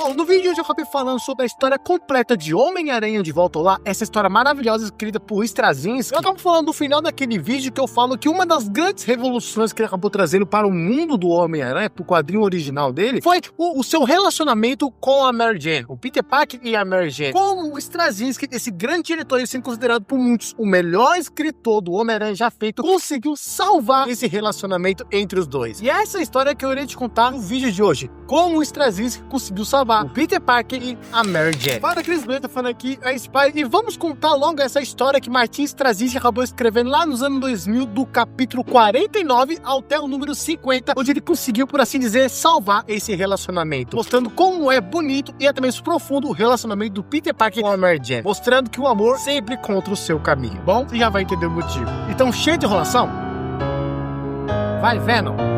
Bom, no vídeo de hoje eu acabei falando sobre a história completa de Homem-Aranha de Volta ao Lar, essa história maravilhosa escrita por Straczynski. Eu acabo falando no final daquele vídeo que eu falo que uma das grandes revoluções que ele acabou trazendo para o mundo do Homem-Aranha, pro quadrinho original dele, foi o seu relacionamento com a Mary Jane, o Peter Parker e a Mary Jane. Como o Straczynski, esse grande diretor, ele sendo considerado por muitos o melhor escritor do Homem-Aranha já feito, conseguiu salvar esse relacionamento entre os dois. E essa é a história que eu irei te contar no vídeo de hoje, como o Straczynski conseguiu salvar o Peter Parker e a Mary Jane. Fala, Cris Bleta, falando aqui a Spy, e vamos contar logo essa história que Martin Straczynski acabou escrevendo lá nos anos 2000, do capítulo 49 até o número 50, onde ele conseguiu, por assim dizer, salvar esse relacionamento, mostrando como é bonito e até mesmo profundo o relacionamento do Peter Parker com a Mary Jane, mostrando que o amor sempre encontra o seu caminho. Bom, você já vai entender o motivo. Então, cheio de enrolação, vai Venom!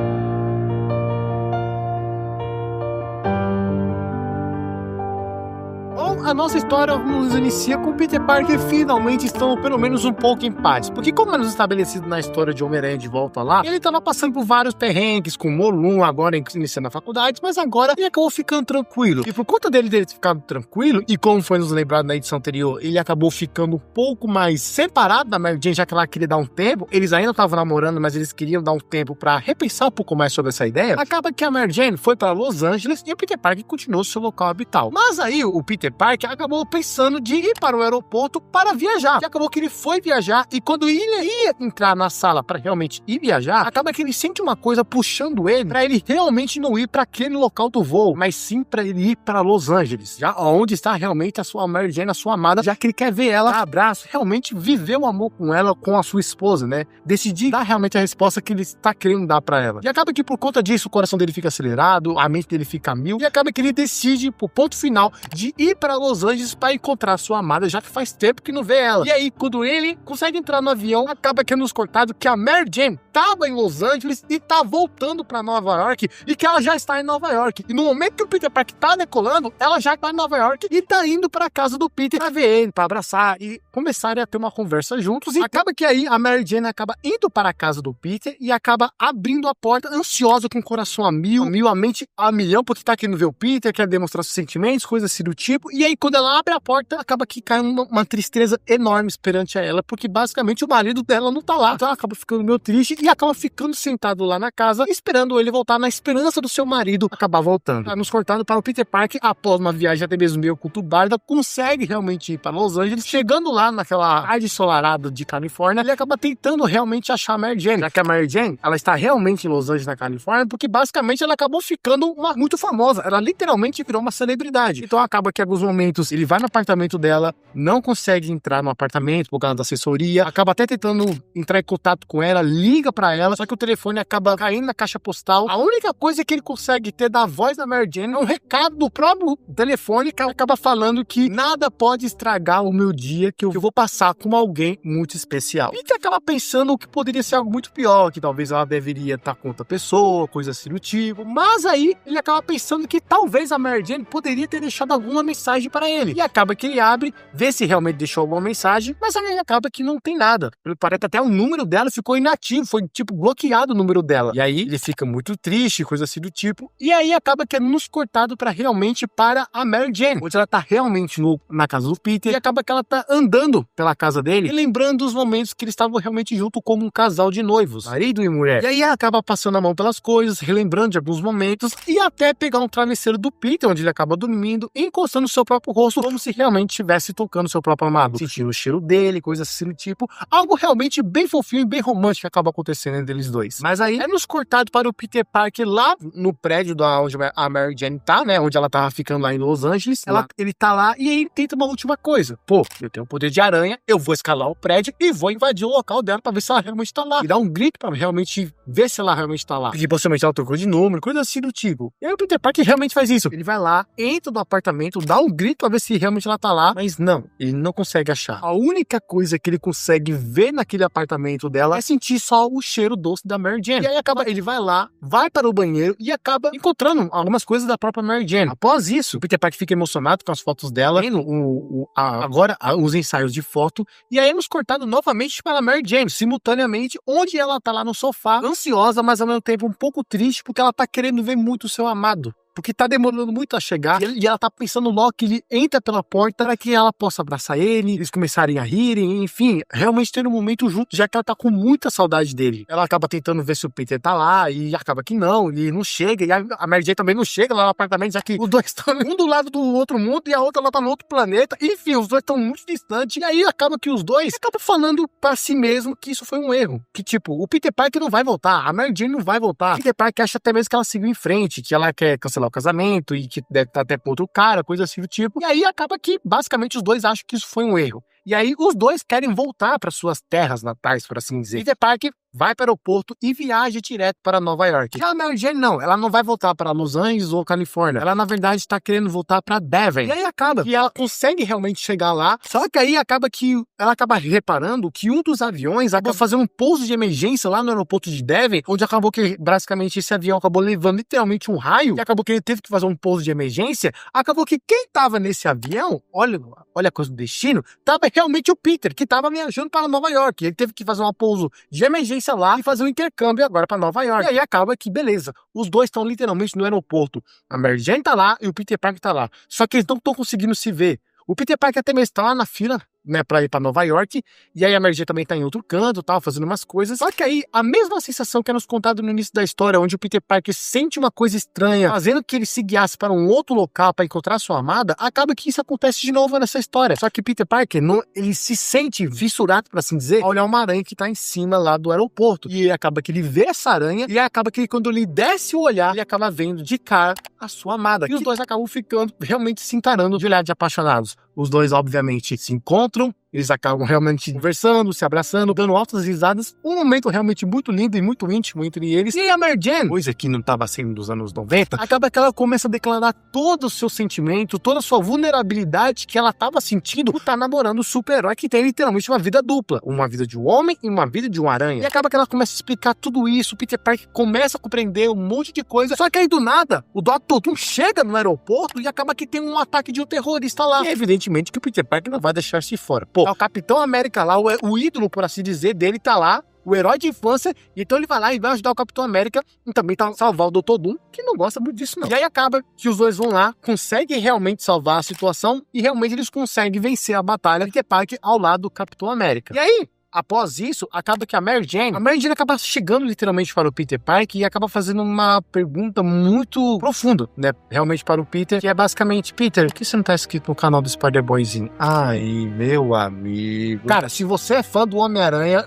A nossa história nos inicia com o Peter Parker finalmente estando pelo menos um pouco em paz, porque como é estabelecido na história de Homem-Aranha de Volta Lá, ele estava passando por vários perrengues, com o Molum agora iniciando a faculdade, mas agora ele acabou ficando tranquilo, e por conta dele ter ficado tranquilo, e como foi nos lembrado na edição anterior, ele acabou ficando um pouco mais separado da Mary Jane, já que ela queria dar um tempo, eles ainda estavam namorando, mas eles queriam dar um tempo para repensar um pouco mais sobre essa ideia. Acaba que a Mary Jane foi para Los Angeles e o Peter Parker continuou seu local habital, mas aí o Peter Parker acabou pensando de ir para o aeroporto para viajar. E acabou que ele foi viajar, e quando ele ia entrar na sala para realmente ir viajar, acaba que ele sente uma coisa puxando ele para ele realmente não ir para aquele local do voo, mas sim para ele ir para Los Angeles, já onde está realmente a sua Mary Jane, a sua amada, já que ele quer ver ela, dar abraço, realmente viver o amor com ela, com a sua esposa, né? Decidir dar realmente a resposta que ele está querendo dar para ela. E acaba que por conta disso o coração dele fica acelerado, a mente dele fica a mil, e acaba que ele decide, pro ponto final, de ir para Los Angeles para encontrar sua amada, já que faz tempo que não vê ela. E aí, quando ele consegue entrar no avião, acaba que é nos cortado que a Mary Jane estava em Los Angeles e tá voltando para Nova York, e que ela já está em Nova York. E no momento que o Peter Parker tá decolando, ela já tá em Nova York e tá indo para casa do Peter para ver ele, para abraçar e começarem a ter uma conversa juntos. E acaba que aí a Mary Jane acaba indo para a casa do Peter e acaba abrindo a porta, ansiosa, com o coração a mil, a mente a milhão, porque tá querendo ver o Peter, quer demonstrar seus sentimentos, coisas assim do tipo. E aí, quando ela abre a porta, acaba que cai uma tristeza enorme perante a ela, porque basicamente o marido dela não tá lá. Então ela acaba ficando meio triste e acaba ficando sentado lá na casa, esperando ele voltar, na esperança do seu marido acabar voltando. Tá nos cortando para o Peter Parker, após uma viagem até mesmo meio conturbada, consegue realmente ir para Los Angeles. Chegando lá naquela área ensolarada de Califórnia, ele acaba tentando realmente achar a Mary Jane, já que a Mary Jane, ela está realmente em Los Angeles, na Califórnia, porque basicamente ela acabou ficando muito famosa. Ela literalmente virou uma celebridade. Então acaba que em alguns momentos ele vai no apartamento dela, não consegue entrar no apartamento por causa da assessoria, acaba até tentando entrar em contato com ela, liga pra ela, só que o telefone acaba caindo na caixa postal. A única coisa que ele consegue ter da voz da Mary Jane é um recado do próprio telefone, que ela acaba falando que nada pode estragar o meu dia, que eu vou passar com alguém muito especial. E que acaba pensando que poderia ser algo muito pior, que talvez ela deveria estar com outra pessoa, coisa assim do tipo, mas aí ele acaba pensando que talvez a Mary Jane poderia ter deixado alguma mensagem para ele, e acaba que ele abre, vê se realmente deixou alguma mensagem, mas aí acaba que não tem nada. Parece até o número dela ficou inativo, foi tipo bloqueado o número dela. E aí ele fica muito triste, coisa assim do tipo. E aí acaba que é nos cortado para realmente para a Mary Jane, onde ela tá realmente na casa do Peter, e acaba que ela tá andando pela casa dele e lembrando os momentos que eles estavam realmente junto como um casal de noivos, marido e mulher. E aí acaba passando a mão pelas coisas, relembrando de alguns momentos, e até pegar um travesseiro do Peter, onde ele acaba dormindo, encostando o seu próprio rosto, como se realmente estivesse tocando seu próprio amado, sentindo o cheiro dele, coisa assim do tipo. Algo realmente bem fofinho e bem romântico que acaba acontecendo entre eles dois. Mas aí é nos cortado para o Peter Parker lá no prédio da onde a Mary Jane tá, né? Onde ela tava ficando lá em Los Angeles. Ele tá lá e aí ele tenta uma última coisa. Pô, eu tenho o poder de aranha, eu vou escalar o prédio e vou invadir o local dela pra ver se ela realmente tá lá. E dar um grito pra realmente ver se ela realmente tá lá. Porque possivelmente ela trocou de número, coisa assim do tipo. E aí o Peter Parker realmente faz isso. Ele vai lá, entra no apartamento, dá um grito pra ver se realmente ela tá lá, mas não, ele não consegue achar. A única coisa que ele consegue ver naquele apartamento dela é sentir só o cheiro doce da Mary Jane. E aí ele vai lá, vai para o banheiro e acaba encontrando algumas coisas da própria Mary Jane. Após isso, o Peter Parker fica emocionado com as fotos dela, vendo agora os ensaios de foto, e aí nos cortado novamente para a Mary Jane, simultaneamente, onde ela tá lá no sofá, ansiosa, mas ao mesmo tempo um pouco triste, porque ela tá querendo ver muito o seu amado. porque tá demorando muito a chegar, e ela tá pensando logo que ele entra pela porta para que ela possa abraçar ele, eles começarem a rirem, enfim, realmente ter um momento junto, já que ela tá com muita saudade dele. Ela acaba tentando ver se o Peter tá lá, e acaba que não, ele não chega, e a Mary Jane também não chega lá no apartamento, já que os dois estão um do lado do outro mundo, e a outra lá tá no outro planeta, enfim, os dois estão muito distantes, e aí acaba que os dois acabam falando pra si mesmo que isso foi um erro, que tipo, o Peter Parker não vai voltar, a Mary Jane não vai voltar, o Peter Parker acha até mesmo que ela seguiu em frente, que ela quer cancelar o casamento, e que deve estar até com outro cara, coisa assim do tipo, e aí acaba que basicamente os dois acham que isso foi um erro. E aí os dois querem voltar para suas terras natais, por assim dizer. Peter Parker vai para o aeroporto e viaja direto para Nova York. Já a Mary Jane não, ela não vai voltar para Los Angeles ou Califórnia. Ela na verdade está querendo voltar para Devon. E aí acaba que ela consegue realmente chegar lá, só que aí acaba que ela acaba reparando que um dos aviões acabou fazendo um pouso de emergência lá no aeroporto de Devon, onde acabou que basicamente esse avião acabou levando literalmente um raio, e acabou que ele teve que fazer um pouso de emergência. Acabou que quem estava nesse avião, olha a coisa do destino, estava realmente o Peter, que estava viajando para Nova York. Ele teve que fazer um pouso de emergência lá e fazer um intercâmbio agora para Nova York. E aí acaba que, beleza, os dois estão literalmente no aeroporto. A Mary Jane tá lá e o Peter Parker tá lá. Só que eles não estão conseguindo se ver. O Peter Parker até mesmo está lá na fila, né, pra ir pra Nova York, e aí a Mary Jane também tá em outro canto, tal, fazendo umas coisas. Só que aí, a mesma sensação que é nos contado no início da história, onde o Peter Parker sente uma coisa estranha, fazendo que ele se guiasse para um outro local para encontrar sua amada, acaba que isso acontece de novo nessa história. Só que Peter Parker, ele se sente fissurado, por assim dizer, ao olhar uma aranha que tá em cima lá do aeroporto. E acaba que ele vê essa aranha, e acaba que quando ele desce o olhar, ele acaba vendo de cara a sua amada. E os dois acabam ficando, realmente se encarando de olhar de apaixonados. Os dois, obviamente, se encontram, eles acabam realmente conversando, se abraçando, dando altas risadas. Um momento realmente muito lindo e muito íntimo entre eles. E a Mary Jane, coisa que não estava sendo dos anos 90, acaba que ela começa a declarar todo o seu sentimento, toda a sua vulnerabilidade que ela estava sentindo por estar namorando o super-herói que tem literalmente uma vida dupla. Uma vida de um homem e uma vida de uma aranha. E acaba que ela começa a explicar tudo isso, o Peter Parker começa a compreender um monte de coisa. Só que aí do nada, o Dr. Doom chega no aeroporto e acaba que tem um ataque de um terrorista lá. E evidentemente que o Peter Parker não vai deixar-se fora. Pô, o Capitão América lá, o ídolo, por assim dizer, dele tá lá, o herói de infância, então ele vai lá e vai ajudar o Capitão América e também tá salvar o Dr. Doom, que não gosta muito disso não. E aí acaba que os dois vão lá, conseguem realmente salvar a situação e realmente eles conseguem vencer a batalha de Peter Parker ao lado do Capitão América. E aí, após isso, acaba que a Mary Jane acaba chegando literalmente para o Peter Parker e acaba fazendo uma pergunta muito profunda, né, realmente para o Peter, que é basicamente: Peter, por que você não tá inscrito no canal do Spider-Boyzinho? Ai, meu amigo. Cara, se você é fã do Homem-Aranha,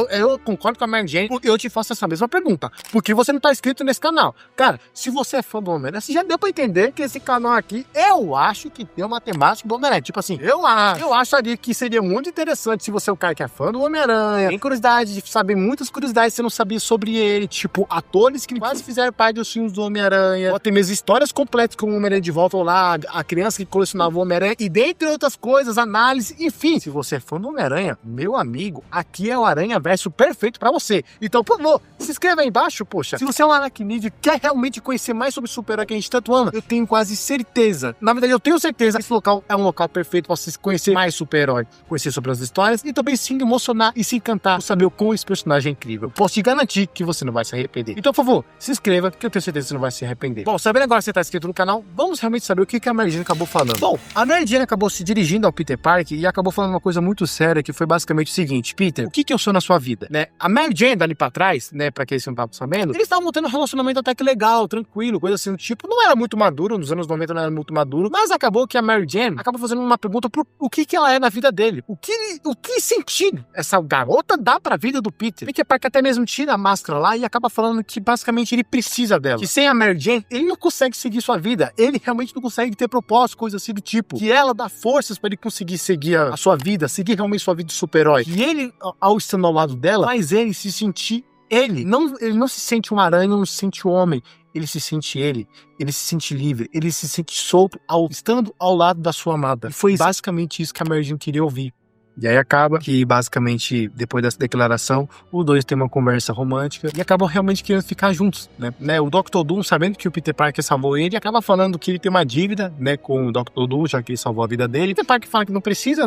eu concordo com a Mary Jane, porque eu te faço essa mesma pergunta. Por que você não tá inscrito nesse canal? Cara, se você é fã do Homem-Aranha, você já deu pra entender que esse canal aqui, eu acho que tem uma temática do Homem-Aranha. Tipo assim, eu acharia que seria muito interessante se você é um cara que é fã do Homem-Aranha, tem curiosidade de saber muitas curiosidades que você não sabia sobre ele, tipo atores que quase fizeram parte dos filmes do Homem-Aranha, ou até mesmo histórias completas como o Homem-Aranha de Volta, ou lá a criança que colecionava o Homem-Aranha, e dentre outras coisas, análise, enfim. Se você é fã do Homem-Aranha, meu amigo, aqui é o Aranha Verso perfeito pra você. Então, por favor, se inscreva aí embaixo, poxa. Se você é um aracnídeo e quer realmente conhecer mais sobre o super-herói que a gente tanto ama, eu tenho quase certeza, na verdade eu tenho certeza que esse local é um local perfeito pra você conhecer mais super-herói, conhecer sobre as histórias e também se emocionar e se encantar por saber o quão esse personagem é incrível. Posso te garantir que você não vai se arrepender. Então, por favor, se inscreva, que eu tenho certeza que você não vai se arrepender. Bom, sabendo agora que você está inscrito no canal, vamos realmente saber o que a Mary Jane acabou falando. Bom, a Mary Jane acabou se dirigindo ao Peter Parker e acabou falando uma coisa muito séria, que foi basicamente o seguinte: Peter, o que eu sou na sua vida, né? A Mary Jane, dali pra trás, né, pra quem você não tava sabendo, eles estavam tendo um relacionamento até que legal, tranquilo, coisa assim do tipo. Não era muito maduro, nos anos 90 não era muito maduro, mas acabou que a Mary Jane acabou fazendo uma pergunta pro o que ela é na vida dele. O que sentido essa garota dá pra vida do Peter. Peter Parker até mesmo tira a máscara lá e acaba falando que basicamente ele precisa dela. Que sem a Mary Jane, ele não consegue seguir sua vida. Ele realmente não consegue ter propósito, coisa assim do tipo. Que ela dá forças pra ele conseguir seguir a sua vida, seguir realmente sua vida de super-herói. E ele, ao estando ao lado dela, faz ele se sentir ele não se sente uma aranha, não se sente um homem. Ele se sente ele se sente livre, ele se sente solto estando ao lado da sua amada. E foi basicamente isso que a Mary Jane queria ouvir. E aí acaba que, basicamente, depois dessa declaração, os dois têm uma conversa romântica e acabam realmente querendo ficar juntos, né? O Dr. Doom, sabendo que o Peter Parker salvou ele, acaba falando que ele tem uma dívida, né, com o Dr. Doom, já que ele salvou a vida dele. O Peter Parker fala que não precisa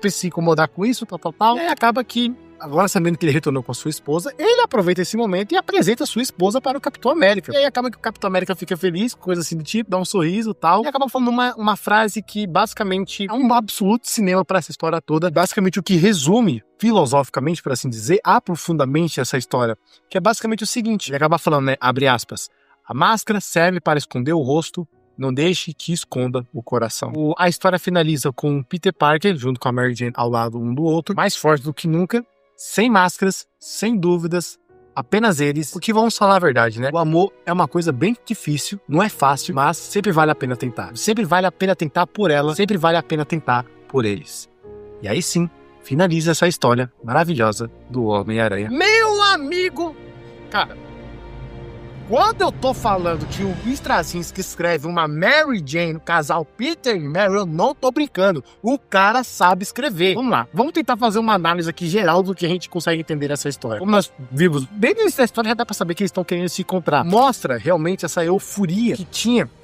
se incomodar com isso, tal. E aí acaba que agora sabendo que ele retornou com a sua esposa, ele aproveita esse momento e apresenta a sua esposa para o Capitão América. E aí acaba que o Capitão América fica feliz, coisa assim do tipo, dá um sorriso e tal, e acaba falando uma frase que basicamente é um absoluto cinema para essa história toda, basicamente o que resume filosoficamente, por assim dizer, profundamente essa história, que é basicamente o seguinte, ele acaba falando, né, abre aspas, a máscara serve para esconder o rosto, não deixe que esconda o coração. A história finaliza com Peter Parker, junto com a Mary Jane ao lado um do outro, mais forte do que nunca, sem máscaras, sem dúvidas, apenas eles. Porque vamos falar a verdade, né? O amor é uma coisa bem difícil, não é fácil, mas sempre vale a pena tentar. Sempre vale a pena tentar por ela, sempre vale a pena tentar por eles. E aí sim, finaliza essa história maravilhosa do Homem-Aranha. Meu amigo! Cara, quando eu tô falando que o Straczynski escreve uma Mary Jane, o casal Peter e Mary, eu não tô brincando. O cara sabe escrever. Vamos lá, vamos tentar fazer uma análise aqui geral do que a gente consegue entender essa história. Como nós vimos, bem no início da história já dá pra saber que eles estão querendo se encontrar. Mostra realmente essa euforia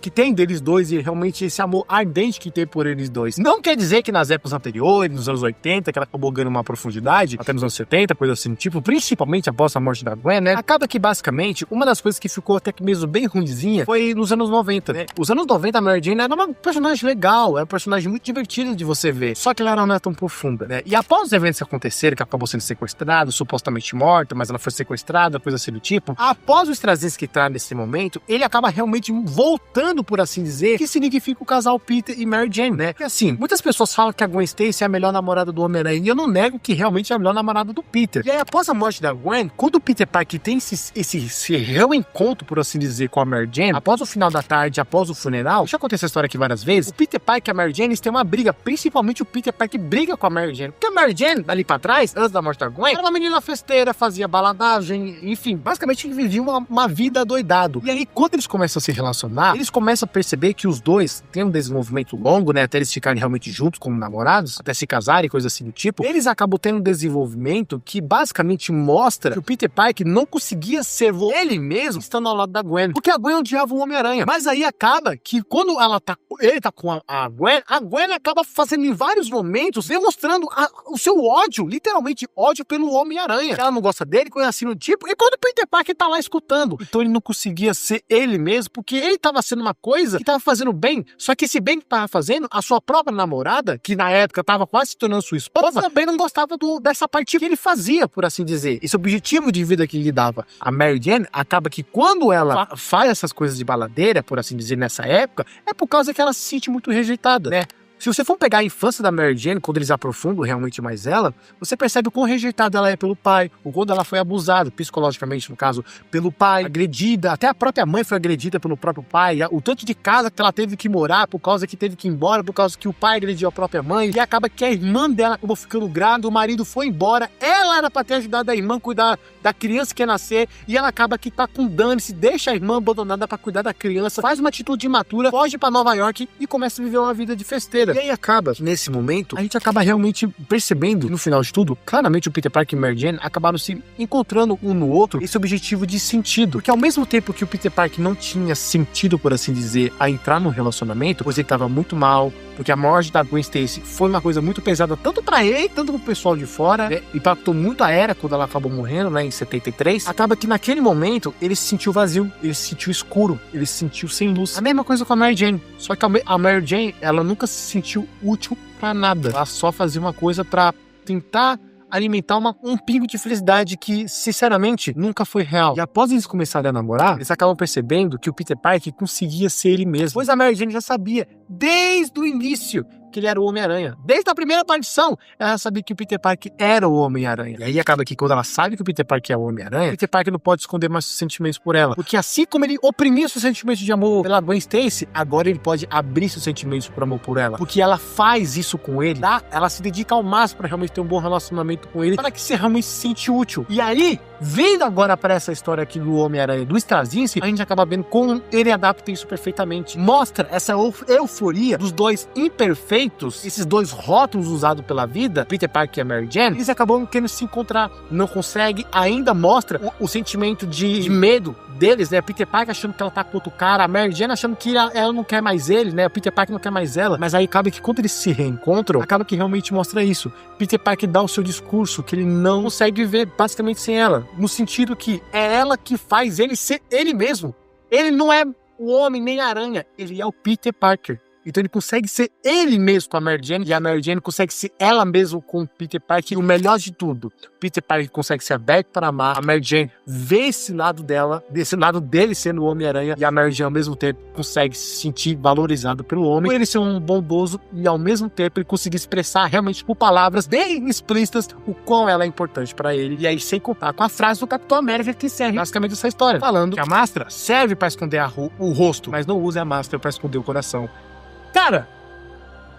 que tem deles dois e realmente esse amor ardente que tem por eles dois. Não quer dizer que nas épocas anteriores, nos anos 80, que ela acabou ganhando uma profundidade, até nos anos 70, coisa assim, tipo, principalmente após a morte da Gwen, né? Acaba que basicamente, uma das coisas que ficou até que mesmo bem ruimzinha foi nos anos 90, né? Os anos 90, a Mary Jane era uma personagem legal, era uma personagem muito divertida de você ver, só que ela não era tão profunda, né? E após os eventos que aconteceram, que acabou sendo sequestrada, supostamente morta, mas ela foi sequestrada, coisa assim do tipo, após o Straczynski entrar nesse momento, ele acaba realmente voltando, por assim dizer, que significa o casal Peter e Mary Jane, né? Porque assim, muitas pessoas falam que a Gwen Stacy é a melhor namorada do Homem-Aranha, e eu não nego que realmente é a melhor namorada do Peter. E aí, após a morte da Gwen, quando o Peter Parker tem esse reencontro, por assim dizer, com a Mary Jane, após o final da tarde, após o funeral, já aconteceu essa história aqui várias vezes, o Peter Parker e a Mary Jane, eles têm uma briga, principalmente o Peter Parker briga com a Mary Jane, porque a Mary Jane, dali pra trás, antes da morte da Gwen, era uma menina festeira, fazia baladagem, enfim, basicamente vivia uma vida doidado. E aí, quando eles começam a se relacionar, eles começam a perceber que os dois têm um desenvolvimento longo, né, até eles ficarem realmente juntos como namorados, até se casarem, coisa assim do tipo, eles acabam tendo um desenvolvimento que basicamente mostra que o Peter Parker não conseguia ser ele mesmo estando ao lado da Gwen, porque a Gwen odiava o Homem-Aranha, mas aí acaba que quando ele tá com a Gwen acaba fazendo em vários momentos, demonstrando o seu ódio, literalmente ódio pelo Homem-Aranha, ela não gosta dele, coisa assim do tipo, e quando o Peter Parker tá lá escutando, então ele não conseguia ser ele mesmo, porque ele tava sendo uma coisa que tava fazendo bem, só que esse bem que tava fazendo, a sua própria namorada, que na época tava quase se tornando sua esposa, também não gostava dessa parte que ele fazia, por assim dizer, esse objetivo de vida que ele dava. A Mary Jane acaba que quando ela faz essas coisas de baladeira, por assim dizer, nessa época, é por causa que ela se sente muito rejeitada, né? Se você for pegar a infância da Mary Jane, quando eles aprofundam realmente mais ela, você percebe o quão rejeitada ela é pelo pai, o quanto ela foi abusada, psicologicamente no caso, pelo pai, agredida, até a própria mãe foi agredida pelo próprio pai, o tanto de casa que ela teve que morar por causa que teve que ir embora, por causa que o pai agrediu a própria mãe, e acaba que a irmã dela acabou ficando grávida, o marido foi embora, ela era pra ter ajudado a irmã a cuidar da criança que ia nascer, e ela acaba que tá com dane-se, deixa a irmã abandonada pra cuidar da criança, faz uma atitude imatura, foge pra Nova York e começa a viver uma vida de festeira. E aí acaba, nesse momento, a gente acaba realmente percebendo, no final de tudo, claramente o Peter Parker e Mary Jane acabaram se encontrando um no outro, esse objetivo de sentido. Porque ao mesmo tempo que o Peter Parker não tinha sentido, por assim dizer, a entrar no relacionamento, pois ele estava muito mal, porque a morte da Gwen Stacy foi uma coisa muito pesada, tanto pra ele, tanto pro pessoal de fora, né? Impactou muito a Era quando ela acabou morrendo, né, em 73. Acaba que naquele momento, ele se sentiu vazio, ele se sentiu escuro, ele se sentiu sem luz. A mesma coisa com a Mary Jane, só que a Mary Jane, ela nunca se sentiu útil pra nada. Ela só fazia uma coisa pra tentar alimentar um pingo de felicidade que, sinceramente, nunca foi real. E após eles começarem a namorar, eles acabam percebendo que o Peter Parker conseguia ser ele mesmo. Pois a Mary Jane já sabia, desde o início, que ele era o Homem-Aranha. Desde a primeira aparição, ela sabia que o Peter Parker era o Homem-Aranha. E aí acaba que quando ela sabe que o Peter Parker é o Homem-Aranha, o Peter Parker não pode esconder mais seus sentimentos por ela. Porque assim como ele oprimia seus sentimentos de amor pela Gwen Stacy, agora ele pode abrir seus sentimentos por amor por ela. Porque ela faz isso com ele, tá? Ela se dedica ao máximo pra realmente ter um bom relacionamento com ele, para que você realmente se sente útil. E aí, vendo agora para essa história aqui do Homem-Aranha, do Straczynski, a gente acaba vendo como ele adapta isso perfeitamente. Mostra essa euforia dos dois imperfeitos, conceitos, esses dois rótulos usados pela vida, Peter Parker e a Mary Jane, eles acabam não querendo se encontrar, não consegue, ainda mostra o sentimento de medo deles, né? Peter Parker achando que ela tá com outro cara, a Mary Jane achando que ela não quer mais ele, né? O Peter Parker não quer mais ela, mas aí acaba que quando eles se reencontram, acaba que realmente mostra isso. Peter Parker dá o seu discurso, que ele não consegue viver basicamente sem ela, no sentido que é ela que faz ele ser ele mesmo. Ele não é o homem nem a aranha, ele é o Peter Parker. Então ele consegue ser ele mesmo com a Mary Jane, e a Mary Jane consegue ser ela mesma com o Peter Parker. E o melhor de tudo, Peter Parker consegue ser aberto para amar, a Mary Jane vê esse lado dela, desse lado dele sendo o Homem-Aranha, e a Mary Jane ao mesmo tempo consegue se sentir valorizado pelo homem, por ele ser um bondoso, e ao mesmo tempo ele conseguir expressar realmente por palavras bem explícitas o quão ela é importante para ele. E aí sem contar com a frase do Capitão América que serve basicamente essa história, falando que a máscara serve para esconder o rosto, mas não use a máscara para esconder o coração. Cara,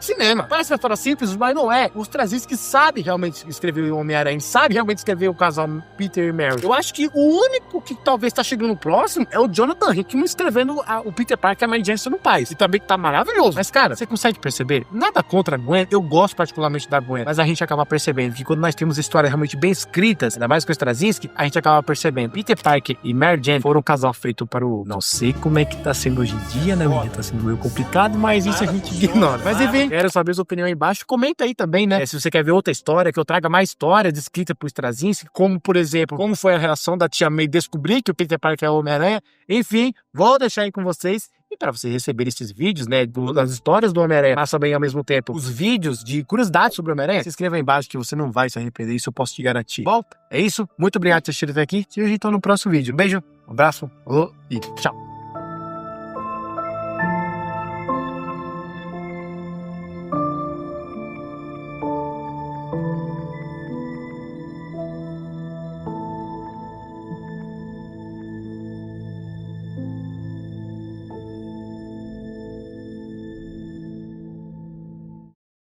cinema. Parece uma história simples, mas não é. Os Straczynski sabem realmente escrever o Homem-Aranha, sabem realmente escrever o casal Peter e Mary. Eu acho que o único que talvez tá chegando próximo é o Jonathan Hickman escrevendo o Peter Parker e a Mary Jane sendo pais. E também que tá maravilhoso. Mas, cara, você consegue perceber? Nada contra a Gwen. Eu gosto particularmente da Gwen. Mas a gente acaba percebendo que quando nós temos histórias realmente bem escritas, ainda mais com o Straczynski, a gente acaba percebendo. Peter Parker e Mary Jane foram um casal feito para o... Não sei como é que tá sendo hoje em dia, né? Tá sendo meio complicado, mas isso a gente ignora. Mas enfim, quero saber a sua opinião aí embaixo. Comenta aí também, né? Se você quer ver outra história, que eu traga mais histórias descritas por Straczynski, como, por exemplo, como foi a reação da tia May descobrir que o Peter Parker é o Homem-Aranha. Enfim, vou deixar aí com vocês. E para você receber esses vídeos, né, das histórias do Homem-Aranha, mas também ao mesmo tempo os vídeos de curiosidades sobre o Homem-Aranha, se inscreva aí embaixo que você não vai se arrepender, isso eu posso te garantir. Bom, é isso. Muito obrigado por ter assistido até aqui. E a gente tá no próximo vídeo. Um beijo, um abraço, alô e tchau.